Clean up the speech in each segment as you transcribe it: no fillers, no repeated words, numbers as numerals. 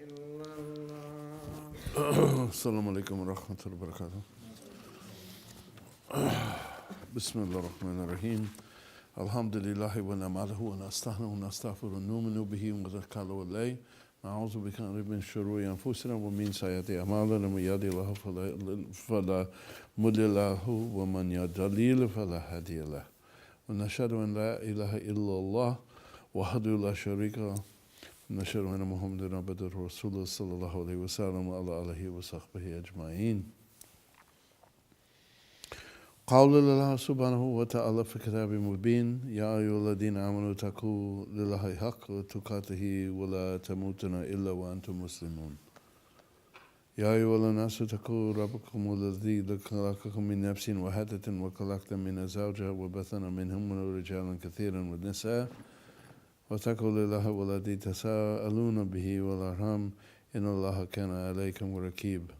إلا الله. السلام عليكم ورحمة الله وبركاته. بسم الله الرحمن الرحيم. الحمد لله ونعمله ونستعينه ونستغفره ونؤمن به ونتوكل عليه. نعوذ بك من شرور أنفسنا ومن سيئات أعمالنا. من يهده الله فلا مضل له ومن يضلل فلا هادي له. ونشهد أن لا إله إلا الله وحده لا شريك له. ونشهد أن محمدا عبده ورسوله صلى الله عليه وسلم وعلى آله وصحبه أجمعين. قول الله سبحانه وتعالى في كتاب مبين: يا أيها الذين آمنوا اتقوا لله حق تقاته ولا تموتن إلا وأنتم مسلمون. يا أيها الناس اتقوا ربكم الذي خلقكم من نفس واحدة وخلق منها زوجها وبث منهما رجالا كثيرا ونساء واتقوا الله الذي تساءلون به والأرحام إن الله كان عليكم رقيبا.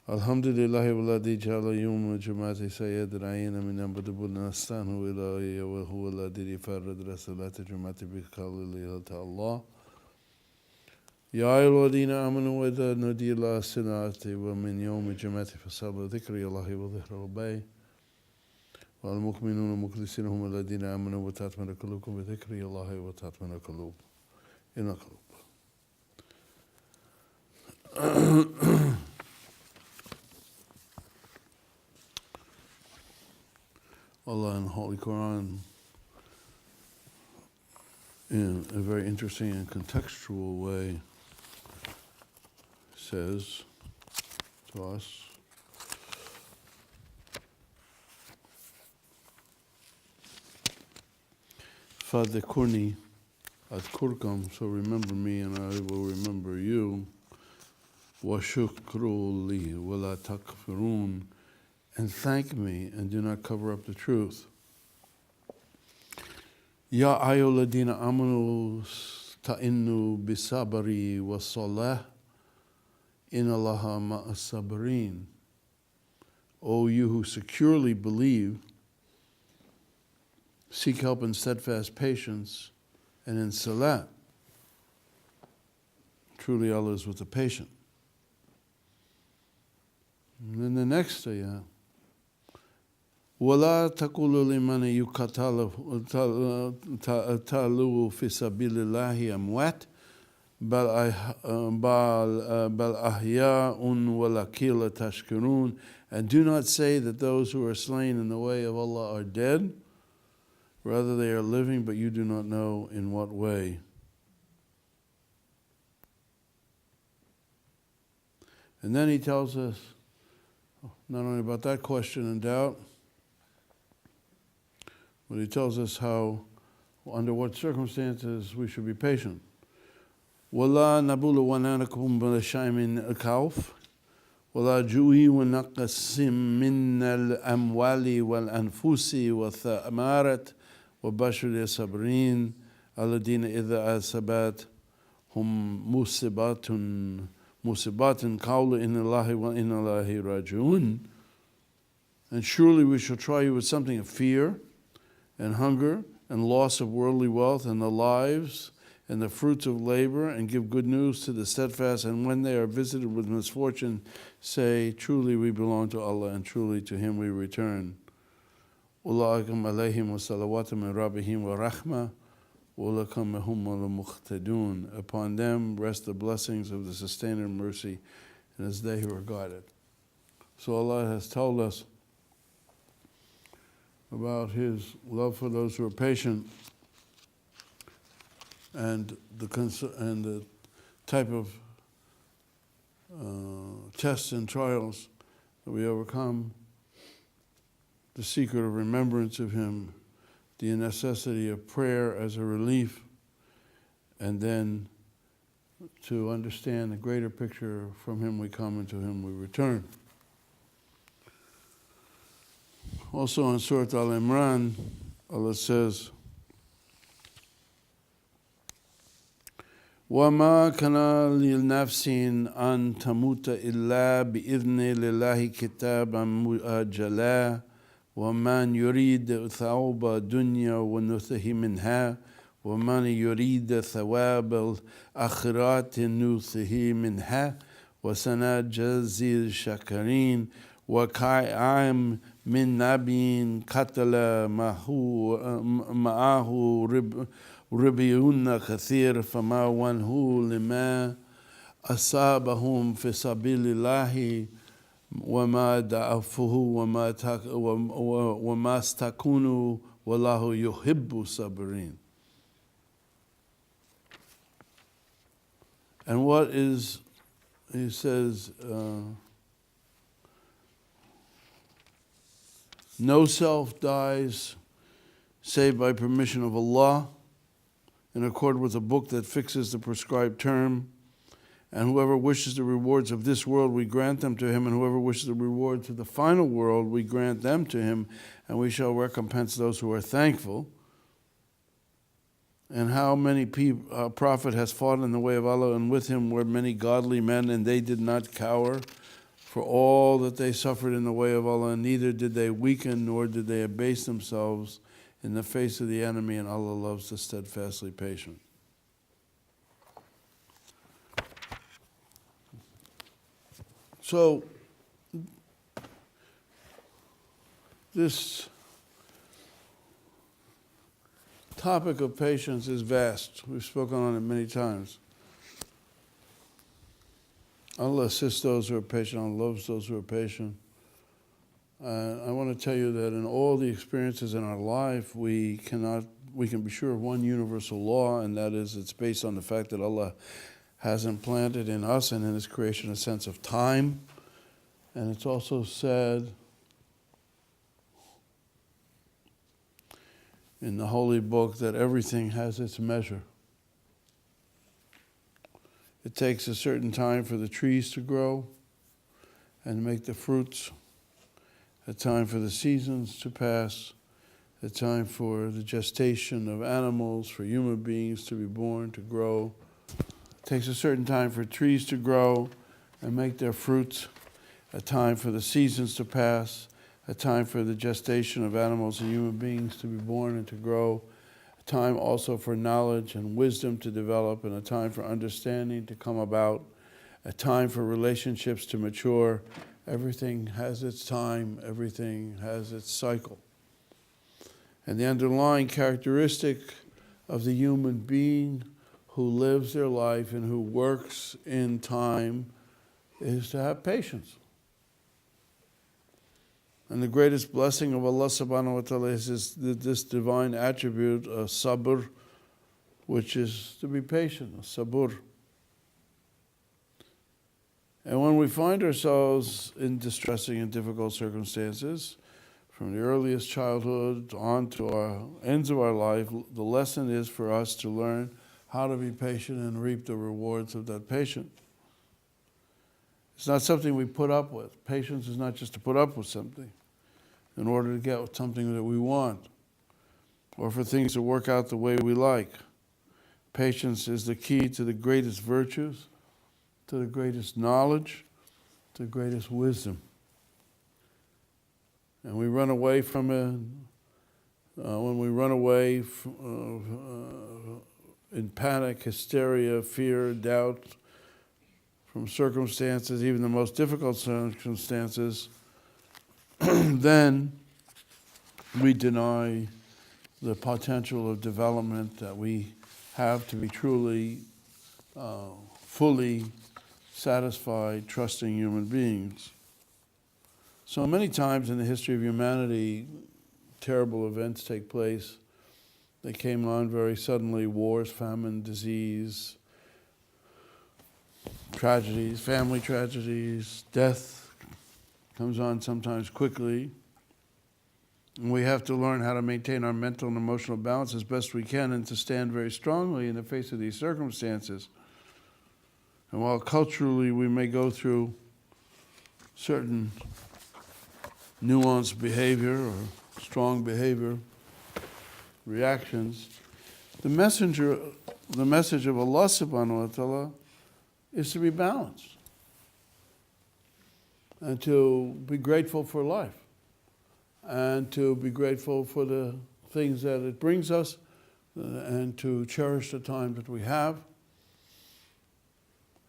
الحمد لله الذي جعل يوم الجمعة سيد العين من بدء نستانه إلى وهو الذي فرد صلاة الجمعة بقول الله: يا أيها الذين آمنوا إذا نودي للصلاة ومن يوم الجمعة فصلوا ذكر الله وذكر البيت والمؤمنون المخلصين هم الذين آمنوا وتطمئن قلوبهم بذكر الله وتطمئن القلوب. إن القلوب. Allah in the Holy Quran, in a very interesting and contextual way, says to us, فَذْكُرْنِي أَذْكُرْكُمْ, so remember me and I will remember you, وَشُكْرُوا لِي وَلَا تَكْفُرُونَ, and thank me and do not cover up the truth. Ya ayyuhalladhina amanu ta'innu bisabri was-salah inna Allaha ma'as sabirin. O you who securely believe, seek help in steadfast patience and in salah. Truly Allah is with the patient. And then the next ayah: وَلَا تَقُولُوا لِمَنْ يُقَاتَلُ فِي سَبِيلِ اللَّهِ أَمْوَاتٌ بَلْ أَحْيَاءٌ وَلَكِنْ لَا تَشْكُرُونَ. And do not say that those who are slain in the way of Allah are dead. Rather they are living, but you do not know in what way. And then he tells us not only about that question and doubt, but he tells us how, under what circumstances we should be patient. وَلَا نَبُلُوَنَّكُمْ بِشَيْءٍ مِنَ الْخَوْفِ وَلَا جُوعٍ وَنَقْصٍ مِنَ الْأَمْوَالِ وَالْأَنْفُسِ وَالثَّمَرَاتِ وَبَشِّرِ الصَّابِرِينَ الَّذِينَ إِذَا أَصَابَتْهُمْ مُصِيبَةٌ قَالُوا إِنَّ اللَّهَ وَإِنَّا إِلَيْهِ رَاجِعُونَ. And surely we shall try you with something of fear and hunger and loss of worldly wealth and the lives and the fruits of labor, and give good news to the steadfast. And when they are visited with misfortune, say, truly we belong to Allah and truly to Him we return. أُولَٰئِكَ عَلَيْهِمْ وَصَلَوَاتٌ مِّن رَّبِّهِمْ وَرَحْمَةٌ وَأُولَٰئِكَ هُمُ الْمُهْتَدُونَ. Upon them rest the blessings of the sustainer and mercy, and as they who are guided. So Allah has told us about His love for those who are patient and the type of tests and trials that we overcome, the secret of remembrance of Him, the necessity of prayer as a relief, and then to understand the greater picture: from Him we come and to Him we return. Also in Surah Al-Imran, Allah says, وَمَا كَانَ لِنَفْسٍ أَن تَمُوتَ إِلَّا بِإِذْنِ اللَّهِ كِتَابًا مُؤَجَّلًا وَمَنْ يُرِيدْ ثَوَابَ الدُّنْيَا وَنُؤْتِهِ مِنْهَا ومن يريد ثواب الآخرة نؤته منها وسنجزي الشاكرين وكأي من نبي قتل معه ربيون كثير فما وهنوا لما أصابهم في سبيل الله وما ضعفوا وما استكانوا والله يحب الصابرين. And what is, he says, no self dies save by permission of Allah, in accord with a book that fixes the prescribed term. And whoever wishes the rewards of this world, we grant them to him. And whoever wishes the rewards of the final world, we grant them to him. And we shall recompense those who are thankful. And how many prophet has fought in the way of Allah, and with him were many godly men, and they did not cower for all that they suffered in the way of Allah, and neither did they weaken, nor did they abase themselves in the face of the enemy, and Allah loves the steadfastly patient. So, this topic of patience is vast. We've spoken on it many times. Allah assists those who are patient. Allah loves those who are patient. I want to tell you that in all the experiences in our life, we can be sure of one universal law, and that is it's based on the fact that Allah has implanted in us and in His creation a sense of time. And it's also said in the Holy Book that everything has its measure. It takes a certain time for the trees to grow and make the fruits, a time for the seasons to pass, a time for the gestation of animals, for human beings to be born, to grow. It takes a certain time for trees to grow and make their fruits, a time for the seasons to pass, a time for the gestation of animals and human beings to be born and to grow, a time also for knowledge and wisdom to develop, and a time for understanding to come about, a time for relationships to mature. Everything has its time, everything has its cycle. And the underlying characteristic of the human being who lives their life and who works in time is to have patience. And the greatest blessing of Allah subhanahu wa ta'ala is this divine attribute, sabr, which is to be patient, sabr. And when we find ourselves in distressing and difficult circumstances, from the earliest childhood on to our ends of our life, the lesson is for us to learn how to be patient and reap the rewards of that patience. It's not something we put up with. Patience is not just to put up with something in order to get something that we want or for things to work out the way we like. Patience is the key to the greatest virtues, to the greatest knowledge, to the greatest wisdom. And we run away from it when we run away in panic, hysteria, fear, doubt, from circumstances, even the most difficult circumstances, then we deny the potential of development that we have to be truly, fully satisfied, trusting human beings. So many times in the history of humanity, terrible events take place. They came on very suddenly: wars, famine, disease, tragedies, family tragedies, death comes on sometimes quickly. And we have to learn how to maintain our mental and emotional balance as best we can and to stand very strongly in the face of these circumstances. And while culturally we may go through certain nuanced behavior or strong behavior reactions, the message of Allah subhanahu wa ta'ala is to be balanced and to be grateful for life and to be grateful for the things that it brings us, and to cherish the time that we have.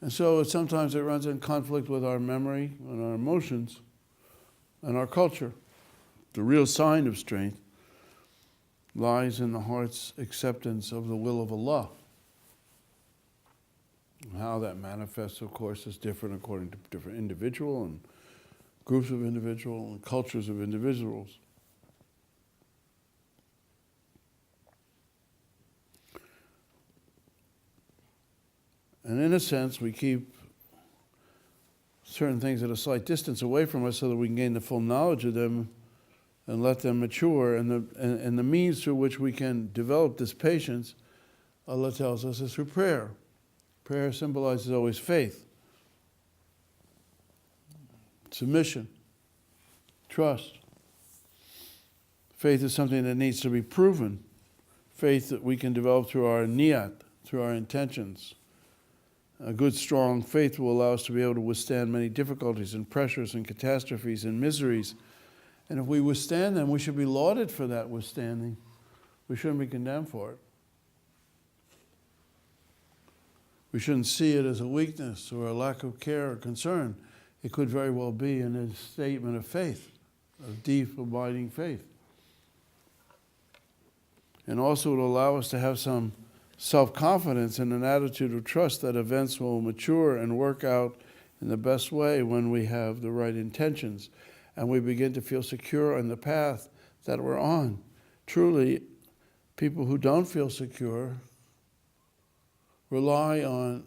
And so sometimes it runs in conflict with our memory and our emotions and our culture. The real sign of strength lies in the heart's acceptance of the will of Allah. How that manifests, of course, is different according to different individual and groups of individuals and cultures of individuals. And in a sense, we keep certain things at a slight distance away from us so that we can gain the full knowledge of them and let them mature. And the means through which we can develop this patience, Allah tells us, is through prayer. Prayer symbolizes always faith, submission, trust. Faith is something that needs to be proven. Faith that we can develop through our niyat, through our intentions. A good, strong faith will allow us to be able to withstand many difficulties and pressures and catastrophes and miseries. And if we withstand them, we should be lauded for that withstanding. We shouldn't be condemned for it. We shouldn't see it as a weakness or a lack of care or concern. It could very well be a statement of faith, of deep, abiding faith. And also it will allow us to have some self-confidence and an attitude of trust that events will mature and work out in the best way when we have the right intentions and we begin to feel secure on the path that we're on. Truly, people who don't feel secure rely on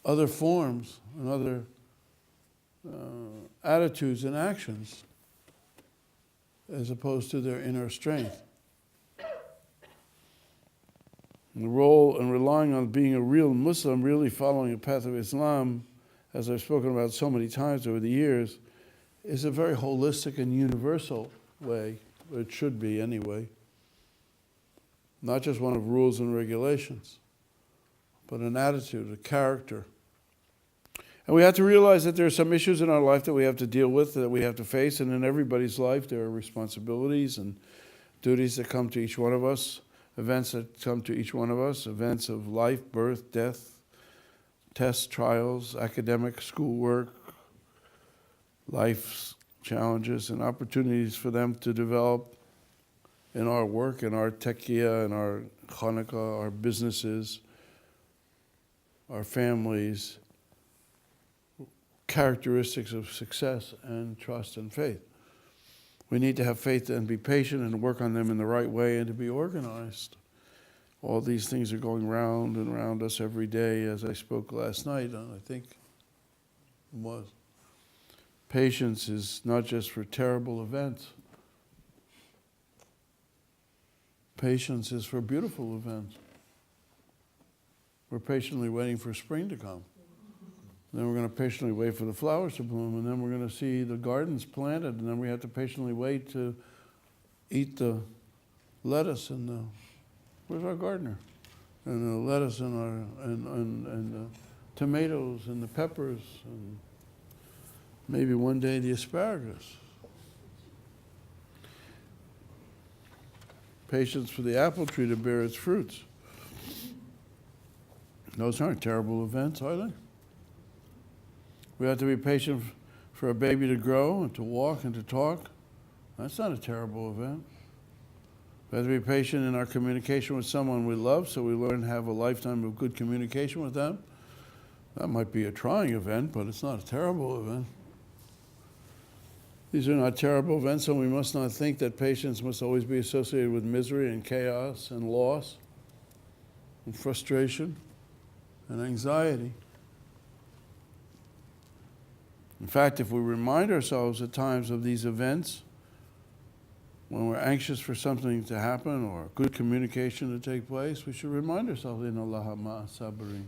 other forms and other attitudes and actions as opposed to their inner strength. The role in relying on being a real Muslim, really following the path of Islam, as I've spoken about so many times over the years, is a very holistic and universal way, or it should be anyway. Not just one of rules and regulations, but an attitude, a character. And we have to realize that there are some issues in our life that we have to deal with, that we have to face, and in everybody's life there are responsibilities and duties that come to each one of us. Events that come to each one of us, events of life, birth, death, tests, trials, academic, schoolwork, life's challenges and opportunities for them to develop in our work, in our taqiyya, in our Hanukkah, our businesses, our families, characteristics of success and trust and faith. We need to have faith and be patient and work on them in the right way and to be organized. All these things are going round and round us every day, as I spoke last night, I think it was. Patience is not just for terrible events. Patience is for beautiful events. We're patiently waiting for spring to come. Then we're going to patiently wait for the flowers to bloom, and then we're going to see the gardens planted, and then we have to patiently wait to eat the lettuce and the, where's our gardener? And the lettuce and the tomatoes and the peppers, and maybe one day the asparagus. Patience for the apple tree to bear its fruits. Those aren't terrible events, are they? We have to be patient for a baby to grow and to walk and to talk. That's not a terrible event. We have to be patient in our communication with someone we love, so we learn to have a lifetime of good communication with them. That might be a trying event, but it's not a terrible event. These are not terrible events, and we must not think that patience must always be associated with misery and chaos and loss and frustration and anxiety. In fact, if we remind ourselves at times of these events, when we're anxious for something to happen or good communication to take place, we should remind ourselves, in Allah ma'a sabirin,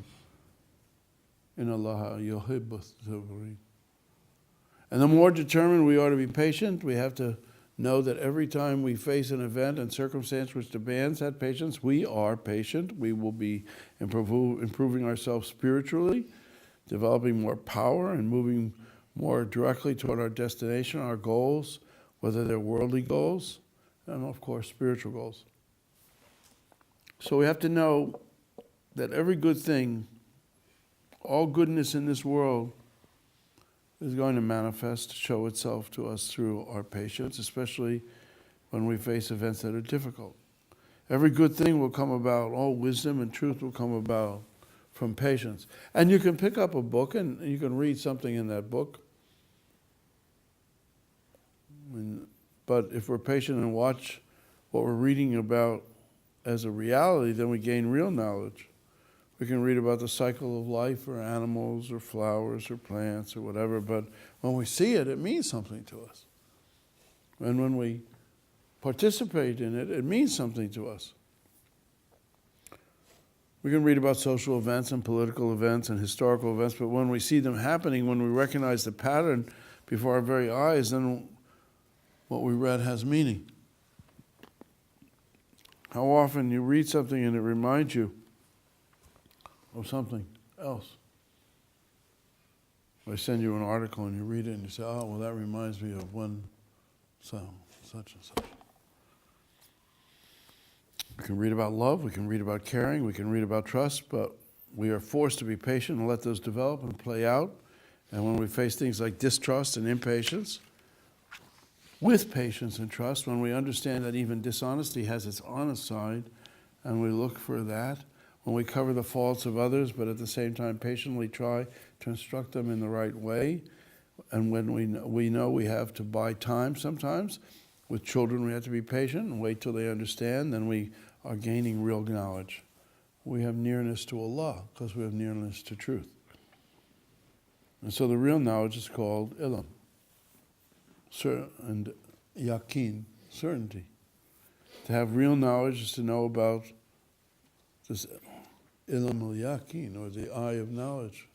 in Allah yuhibbu sabirin. And the more determined we are to be patient, we have to know that every time we face an event and circumstance which demands that patience, we are patient. We will be improving ourselves spiritually, developing more power and moving more directly toward our destination, our goals, whether they're worldly goals and, of course, spiritual goals. So we have to know that every good thing, all goodness in this world is going to manifest, show itself to us through our patience, especially when we face events that are difficult. Every good thing will come about, all wisdom and truth will come about from patience. And you can pick up a book and you can read something in that book. But if we're patient and watch what we're reading about as a reality, then we gain real knowledge. We can read about the cycle of life or animals or flowers or plants or whatever, but when we see it, it means something to us. And when we participate in it, it means something to us. We can read about social events and political events and historical events, but when we see them happening, when we recognize the pattern before our very eyes, then what we read has meaning. How often you read something and it reminds you of something else. I send you an article and you read it and you say, oh, well, that reminds me of one such and such. We can read about love, we can read about caring, we can read about trust, but we are forced to be patient and let those develop and play out. And when we face things like distrust and impatience, with patience and trust, when we understand that even dishonesty has its honest side, and we look for that, when we cover the faults of others, but at the same time patiently try to instruct them in the right way, and when we know we have to buy time sometimes, with children we have to be patient and wait till they understand, then we are gaining real knowledge. We have nearness to Allah because we have nearness to truth. And so the real knowledge is called ilm. And yaqeen, certainty. To have real knowledge is to know about this ilm al-yaqeen, or the eye of knowledge,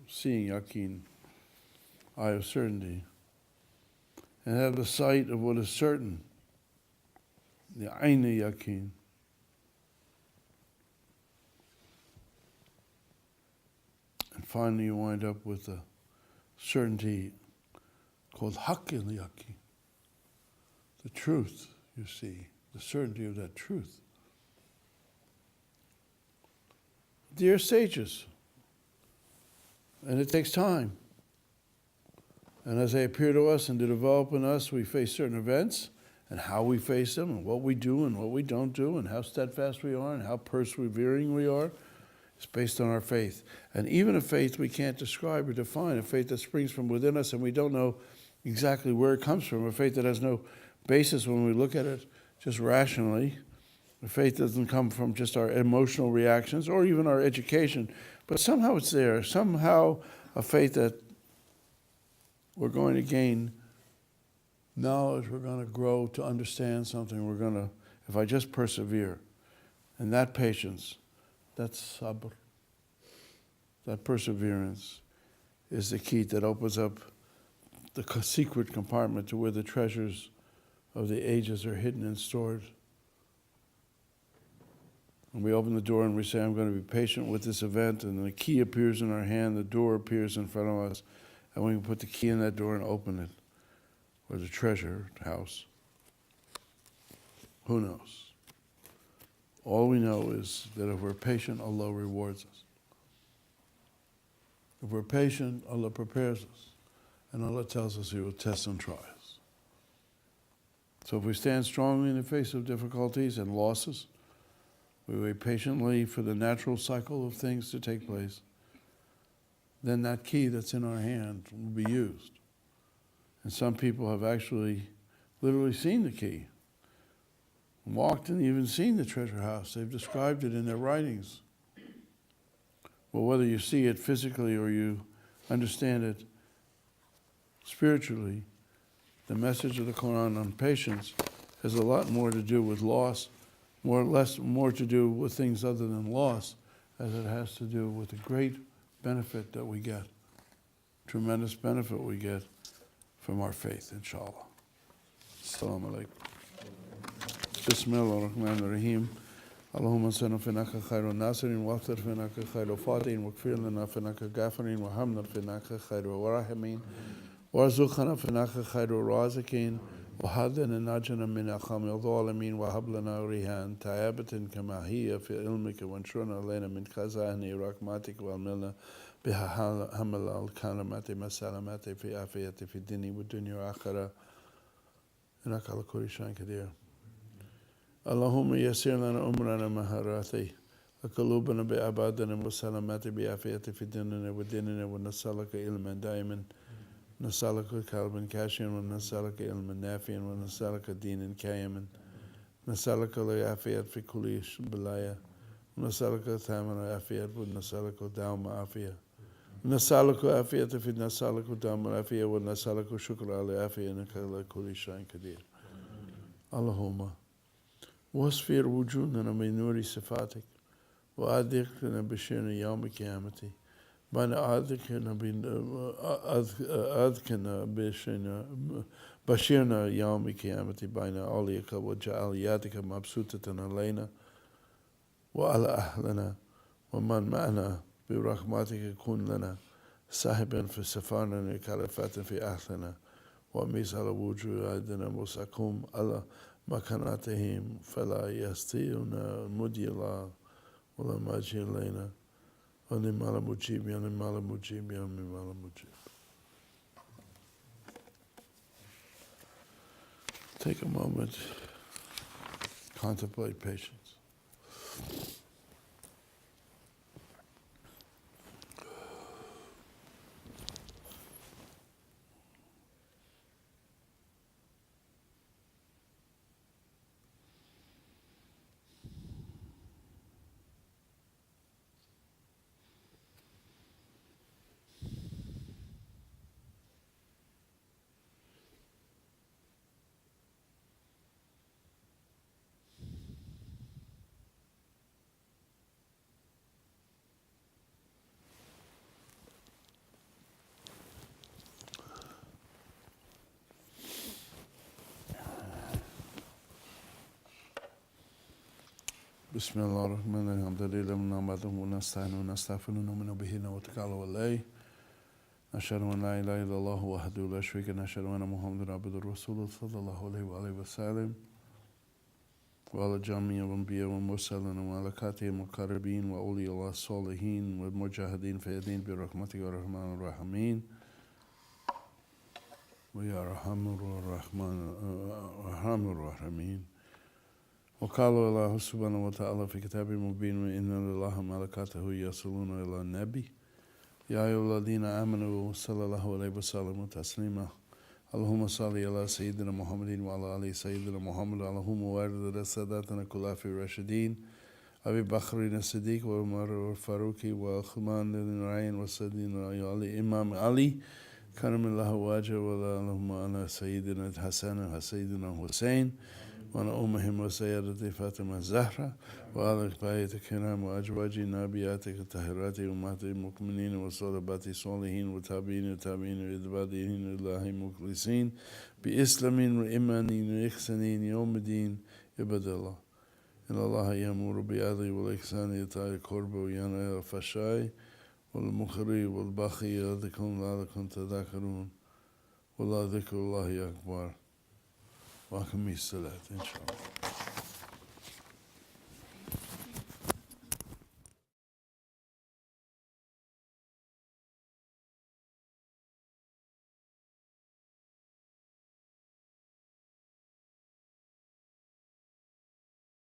seeing yaqeen, eye of certainty. And have the sight of what is certain, the ayn al-yaqeen. And finally you wind up with the certainty called haqq al-yaqeen, the truth, you see, the certainty of that truth. Dear sages, and it takes time. And as they appear to us and to develop in us, we face certain events and how we face them and what we do and what we don't do and how steadfast we are and how persevering we are. It's based on our faith. And even a faith we can't describe or define, a faith that springs from within us and we don't know exactly where it comes from, a faith that has no basis when we look at it just rationally. A faith doesn't come from just our emotional reactions or even our education, but somehow it's there. Somehow a faith that we're going to gain knowledge, we're going to grow to understand something, we're going to, if I just persevere. And that patience, that sabr, that perseverance is the key that opens up the secret compartment to where the treasures of the ages are hidden and stored. And we open the door and we say, I'm going to be patient with this event, and the key appears in our hand, the door appears in front of us, and we can put the key in that door and open it, or the treasure house. Who knows? All we know is that if we're patient, Allah rewards us. If we're patient, Allah prepares us. And Allah tells us He will test and try us. So if we stand strongly in the face of difficulties and losses, we wait patiently for the natural cycle of things to take place, then that key that's in our hand will be used. And some people have actually literally seen the key, walked and even seen the treasure house. They've described it in their writings. Well, whether you see it physically or you understand it spiritually, the message of the Quran on patience has a lot more to do with loss, more to do with things other than loss, as it has to do with the great benefit that we get, tremendous benefit we get from our faith, inshallah. Assalamu alaikum. Bismillah ar-Rahman ar-Rahim. Allahumma salli finaka khairu nasirin, waqtar finaka khairu fatihin, waqfir lana finaka ghafirin, wa hamna finaka khairu wa rahimin, warzuqna finaka khairu razikin, وهذا ناجنا من أقام الظالمين وهب لنا ريحان طيبة كما هي في علمك وانشرنا علينا من خزائن رحمتك وعملنا بها حمل الكلمات والسلامات في عافية في الدين والدنيا والآخرة إنك على كل شيء قدير. اللهم يسر لنا أمرنا مهاراتي وقلوبنا بأبادنا والسلامات بعافية في ديننا وديننا ونسألك علما دائما نسألك قلبا خاشعا ونسألك علما نافعا ونسألك دينا قيما نسألك العافية في كل بلايا ونسألك تمام العافية ونسألك دوام العافية نسألك عافية في نسألك دوام العافية ونسألك شكر على العافية إنك على كل شيء قدير. اللهم واصفر وجودنا من نور صفاتك وأدخلنا بشر يوم قيامتك بين أذكنا بشرنا يوم قيامتي بين أوليك وجعل يدك مبسوطة علينا وعلى أهلنا ومن معنا برحمتك كن لنا صاحبا في سفرنا وكلفة في أهلنا ومثل وجوه أيدينا وسقوم على مكانتهم فلا يستطيعون مدي الله ولا مجي إلينا ونمال مجيب يا نمال مجيب يا نمال مجيب. Take a moment, contemplate patience. بسم الله الرحمن الرحيم الحمد لله نحمده ونستعينه ونستغفره ونؤمن به ونتوكل عليه نشهد أن لا إله إلا الله وحده لا شريك له نشهد أن محمدا عبده ورسوله صلى الله عليه وآله وسلم وعلى جميع الأنبياء والمرسلين وعلى كاتبهم المقربين وأولياء الله الصالحين والمجاهدين في الدين برحمتك يا الرحمن الرحيم ويا أرحم الراحمين. وقال الله سبحانه وتعالى في كتاب مبين وإن لله ملائكته يصلون إلى النبي يا أيها الذين آمنوا صلى الله عليه وسلم تسليما. اللهم صل على سيدنا محمد وعلى آل سيدنا محمد. اللهم وارد ساداتنا الخلفاء الراشدين أبي بكر الصديق وعمر والفاروق وعثمان ذي النورين وسيدنا علي إمام علي كرم الله وجهه اللهم على سيدنا الحسن وسيدنا حسين وعلى أمهم وسيدتي فاطمة الزهرة وعلى بيت الكرام وأزواج نبياتك الطاهرات أمهات المؤمنين وصحابة الصالحين وتابعين وعبادين الله مخلصين بإسلام وإيمان وإحسان يوم الدين. عباد الله إن الله يأمر بالعدل والإحسان وإيتاء ذي القربى وينهى عن الفحشاء والمنكر والبغي يعظكم لعلكم تذكرون ولذكر الله أكبر. وأقم الصلاة إن شاء الله.